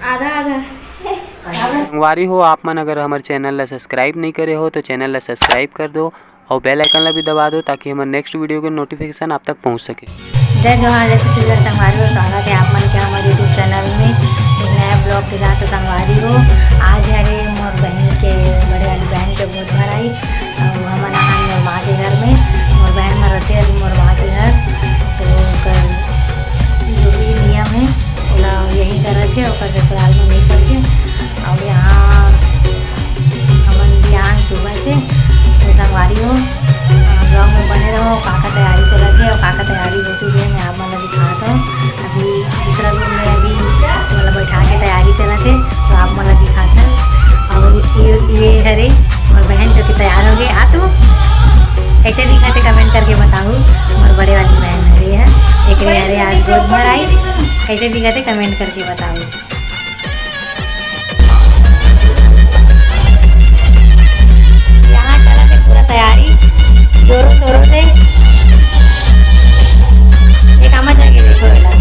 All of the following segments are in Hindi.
आधा आधा संगवारी हो आप मन अगर हमारे चैनल ला सब्सक्राइब नहीं करे हो तो चैनल ला सब्सक्राइब कर दो और बेल आइकन ला भी दबा दो ताकि हमारे नेक्स्ट वीडियो के नोटिफिकेशन आप तक पहुंच सके। जय जोहार, जय छत्तीसगढ़ संगवारी हो। स्वागत है आप मन के हमारे यूट्यूब चैनल में एक नया ब्लॉग के साथ। संगवारी हो आज हरे मोर बहन के बड़े वाली बहन के बहुत घर आई और हम नहान मोर माँ के घर में। मोर बहन में रहते है मोर माँ के घर, तो जो भी नियम है ओला यही करे थे और ससुराल में नहीं करके। और यहाँ हमन बिहान सुबह से तो संगवारी हो ब्लॉग में बने रहो। काका तैयारी चलत है और काका तैयारी हो चुकी है। मैं आप मतलब दिखाता हूँ। अभी दूसरा रूम में अभी मतलब बैठा के तैयारी चलत है तो आप मतलब दिखाता हूँ। और ये हरे और बहन जो कि तैयार हो गए। आ तो कैसे दिखाते कमेंट करके बताओ। और बड़े वाली बहन हरे है एक हरे आज गोद भर आई, कैसे दिखाते कमेंट करके बताओ। यहाँ चला थे पूरा तैयारी जोरों शोरों से। एक आमा जाके देखो बेटा,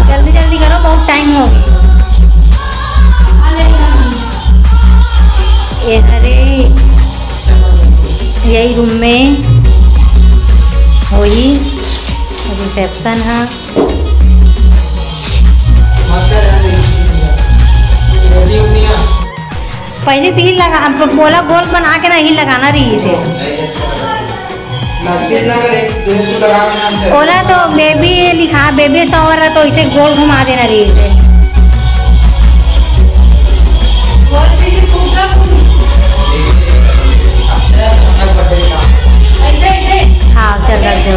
जल्दी जल्दी करो, बहुत टाइम हो गया। ये हरे यही रूम में हुई रिसेप्शन है। पहले तो ही लगा बोला गोल बना के नहीं लगाना रही इसे। बोला तो बेबी लिखा बेबी शॉवर है तो इसे गोल घुमा देना रही इसे। हाँ चल रख दे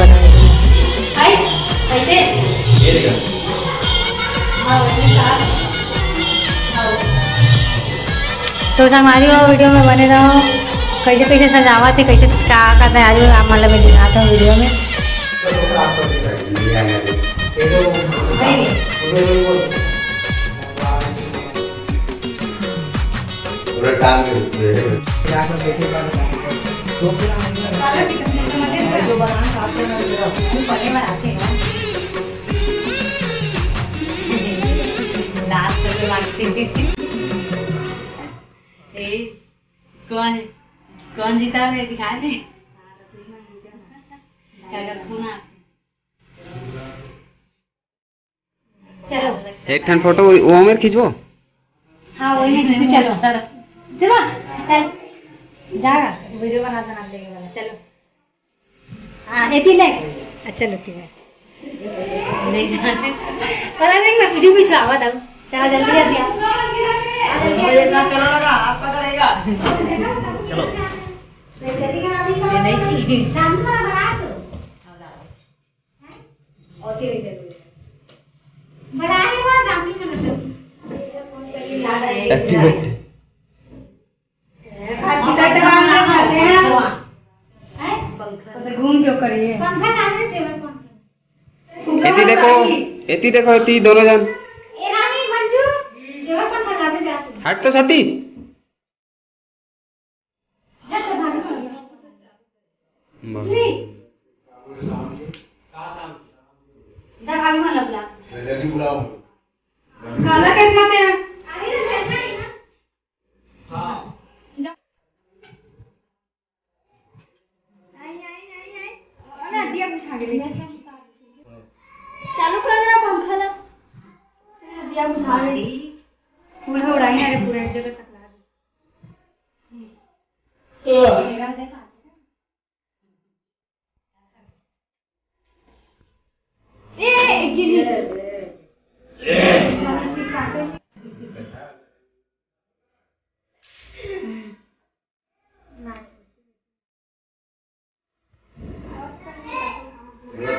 तो हमारी वो वीडियो में बने रहो। कैसे कैसे सजावट है, कैसे का तैयारी हो आप मतलब मैं दिखाता हूँ वीडियो में। कौन कौन जीता है दिखा दे। चलो एक ठन फोटो वो में खींचो। हाँ वही में खींचो। चलो चलो चल जा वीडियो बना देना लेके वाला। चलो हाँ एती ले चलो ठीक है। नहीं जाने पता नहीं मैं कुछ भी छावा था। चलो जल्दी जल्दी चलो लगा आप पकड़ेगा। चलो ये नहीं सामने वाला बना दो और तेरे जरूर बनाने वाला दामी में लगा एक्टिवेट घूम क्यों करिए पंखा डालने टेबल पंखा एती देखो एती दोनों जन ए रानी मंजू टेबल पंखा डालने जा। हट तो सती जल्दी बुलाओ। काला कैसे आते हैं? चालू कर रहा पंखा ला दिया बुझा रही पूरा उड़ाई ना रे पूरा एक जगह सकला ए गिरी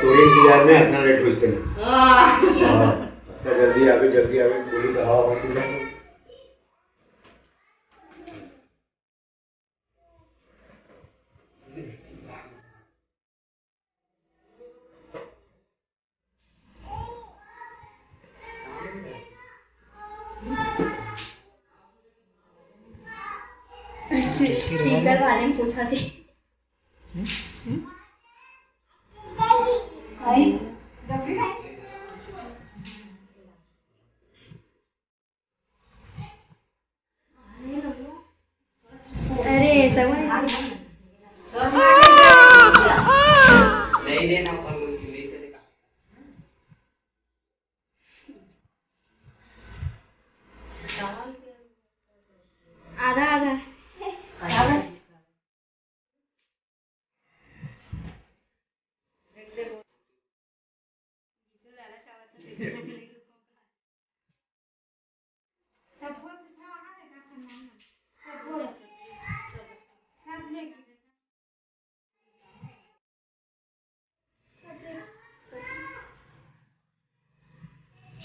तो इंतजार में अपना लेट हो इसके जल्दी आवे पूरी तो हवा होती है। स्पीकर वाले ने पूछा थी आई अरे सब नहीं देना पर ले चलेगा। आधा आधा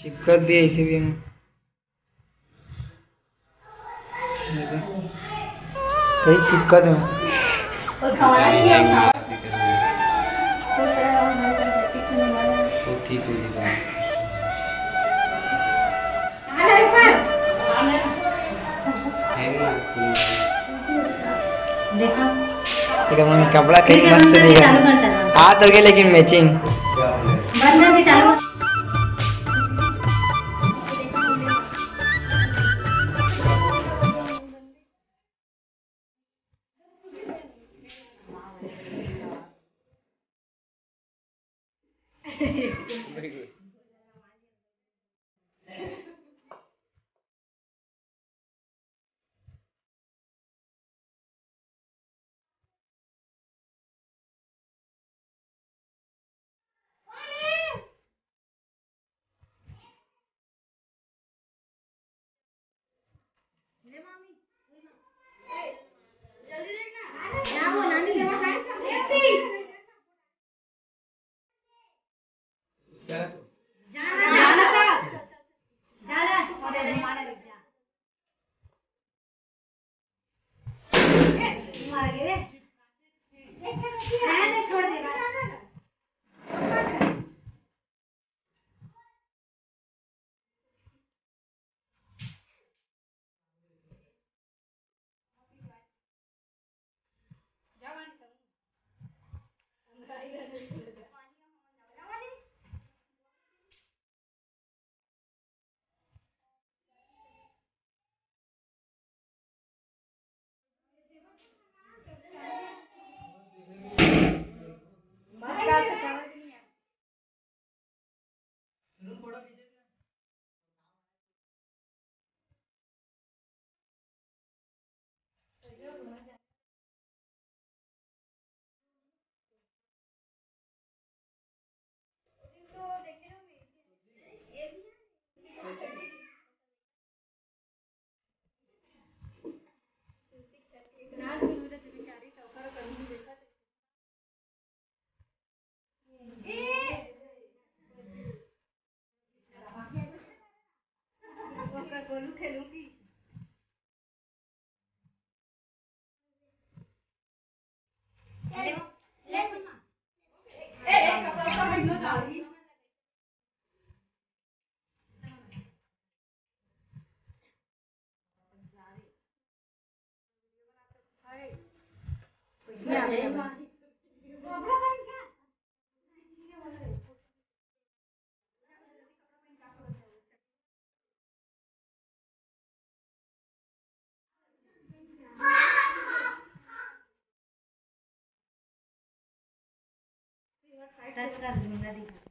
चिपकत भी है इसे भी हम कहीं चिपकत है और खाना चाहिए तो ठीक हो जाएगा। देखा ठीक है मम्मी कपड़ा कहीं मस्त दिखा चालू कर चला हाथ हो गए लेकिन मैचिंग बंद करके चालू टच कर दूंगा दिखा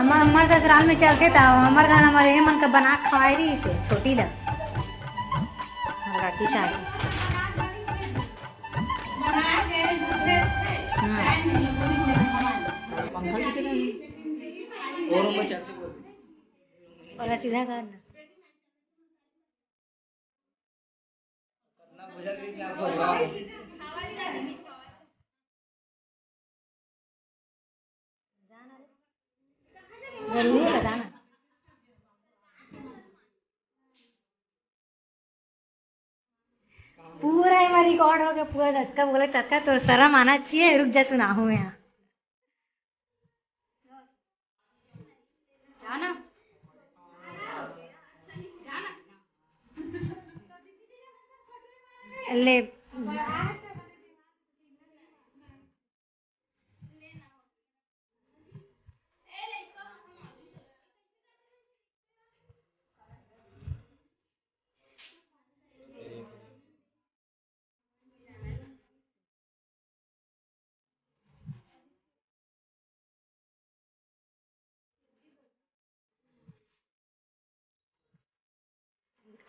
हमारे ससुराल में चलते था हमारे घर हमारे मन का बना खवाई रही इसे छोटी लग काकी शादी और सीधा करना जरूरी है बताना पूरा ही रिकॉर्ड हो गया पूरा धक्का बोले तक्का तो शर्म आना चाहिए रुक जा सुनाहू मैं यहाँ जाना ले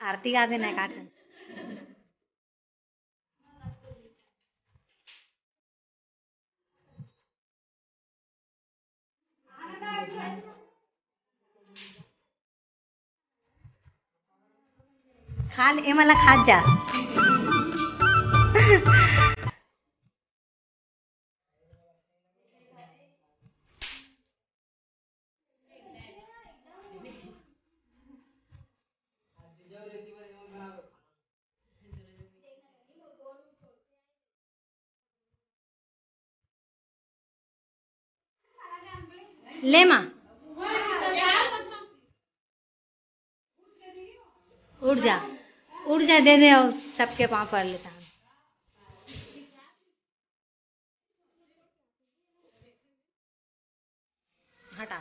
आरती गा देना काट खा ले मला खात जा ले माँ उठ जा दे दे और सबके पाँव पड़ लेता हूँ हटा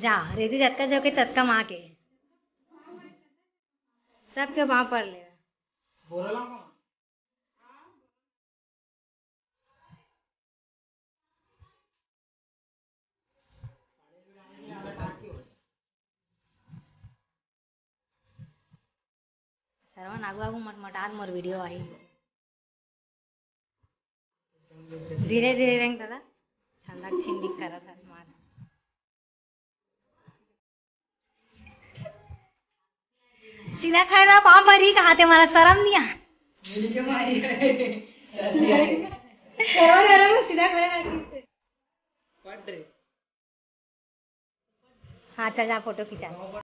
जा रेती झटका जो के तत्का माँ के सबके पाँव पड़ ले सर्वन आगू आगू मटमटात मोर वीडियो आई धीरे धीरे रंग दादा छंदा छिंदी करा था मार सीधा खाना पाँव पर ही कहा थे हमारा शर्म दिया सीधा खड़े हाँ चल जा फोटो खिंचा